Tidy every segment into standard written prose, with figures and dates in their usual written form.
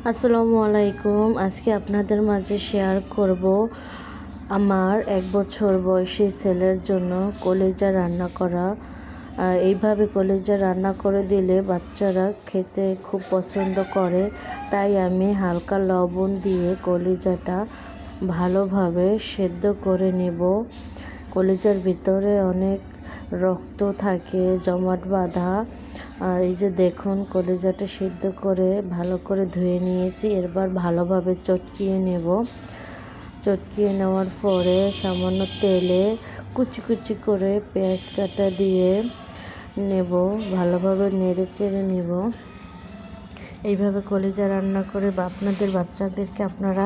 আসসালামু আলাইকুম। আজকে আপনাদের মাঝে শেয়ার করব আমার 1 বছর বয়সী ছেলের জন্য কলিজা রান্না করা। এইভাবে কলিজা রান্না করে দিলে বাচ্চারা খেতে খুব পছন্দ করে, তাই আমি হালকা লবণ দিয়ে কলিজাটা ভালোভাবে সেদ্ধ করে নেব। কলিজার ভিতরে অনেক রক্ত থাকে জমাট বাঁধা। আর এই যে দেখুন, কলিজাটা সিদ্ধ করে ভালো করে ধুয়ে নিয়েছি। এরপর ভালোভাবে চটকিয়ে নেব। চটকিয়ে নেওয়ার পরে সামান্য তেলে কুচি কুচি করে পেঁয়াজ কাটা দিয়ে নেব, ভালোভাবে নেড়ে চেড়ে নেব। এইভাবে কলিজা রান্না করে আপনাদের বাচ্চাদেরকে আপনারা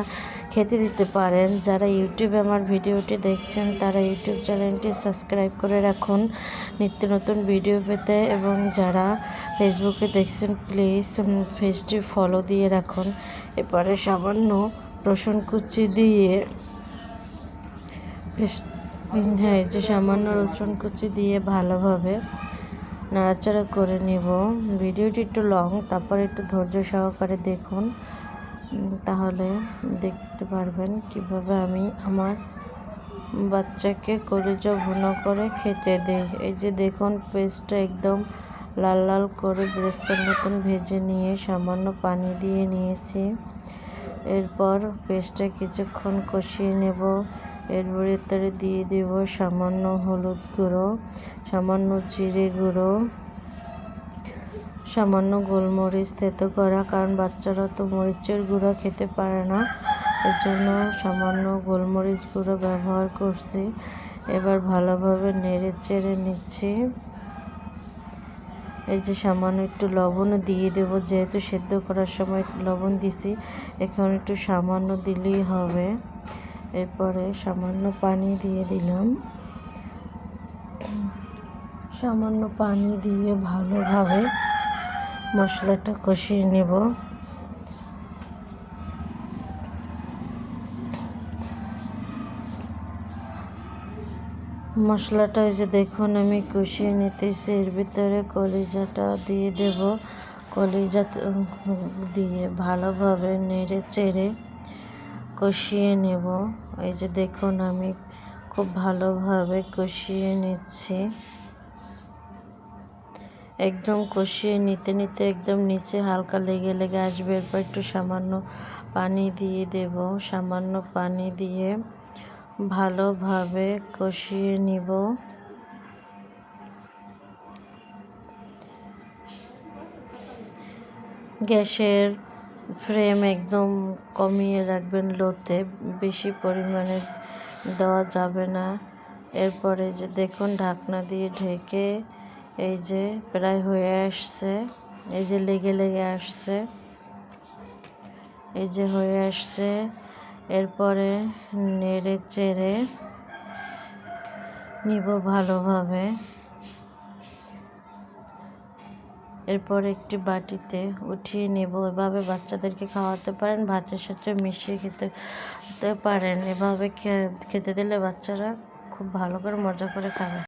খেতে দিতে পারেন। যারা ইউটিউবে আমার ভিডিওটি দেখছেন তারা ইউটিউব চ্যানেলটি সাবস্ক্রাইব করে রাখুন নিত্য নতুন ভিডিও পেতে, এবং যারা ফেসবুকে দেখছেন প্লিজ পেজটি ফলো দিয়ে রাখুন। এরপরে সামান্য রসুন কুচি দিয়ে সামান্য রসুন কুচি দিয়ে ভালোভাবে নাড়াচাড়া করে নেব। ভিডিওটি একটু লং, তারপর একটু ধৈর্য সহকারে দেখুন, তাহলে দেখতে পারবেন কিভাবে আমি আমার বাচ্চাকে কলিজা ভুনা করে খেতে দেই। এই যে দেখুন, পেস্টটা একদম লাল লাল করে ব্রেস্তের মতন ভেজে নিয়ে সামান্য পানি দিয়ে নিয়েছি। এরপর পেস্টটা কিছুক্ষণ কষিয়ে নেব। এর ভিতরে দিয়ে দেব সামান্য হলুদ গুঁড়ো, সামান্য জিরে গুঁড়ো, সামান্য গোলমরিচ থেতো করা, কারণ বাচ্চারা তো মরিচের গুঁড়ো খেতে পারে না, এর জন্য সামান্য গোলমরিচ গুঁড়ো ব্যবহার করছি। এবার ভালোভাবে নেড়ে চেড়ে নিচ্ছি। এই যে সামান্য একটু লবণও দিয়ে দেব, যেহেতু সেদ্ধ করার সময় লবণ দিছি, এখন একটু সামান্য দিলেই হবে। এরপরে সামান্য পানি দিয়ে দিলাম। সামান্য পানি দিয়ে ভালোভাবে মশলাটা কষিয়ে নেব। মশলাটা এই যে দেখুন আমি কষিয়ে নিতেছি। এর ভিতরে কলিজাটা দিয়ে দেব। কলিজা দিয়ে ভালোভাবে নেড়ে চেড়ে কষিয়ে নেব। এই যে দেখুন আমি খুব ভালোভাবে কষিয়ে নিচ্ছি। একদম কষিয়ে নিতে নিতে একদম নিচে হালকা লেগে লেগে আসবে। এরপর একটু সামান্য পানি দিয়ে দেব। সামান্য পানি দিয়ে ভালোভাবে কষিয়ে নিব। গ্যাসের ফ্লেম একদম কমিয়ে রাখবেন লোতে, বেশি পরিমাণে দেওয়া যাবে না। এরপরে যে দেখুন ঢাকনা দিয়ে ঢেকে এই যে প্রায় হয়ে আসছে। এই যে লেগে লেগে আসছে, এই যে হয়ে আসছে। এরপরে নেড়ে চেড়ে নিব ভালোভাবে। এরপর একটি বাটিতে উঠিয়ে নেব। এভাবে বাচ্চাদেরকে খাওয়াতে পারেন, ভাতের সাথে মিশিয়ে খেতে পারেন। এভাবে খেতে দিলে বাচ্চারা খুব ভালো করে মজা করে খাবে।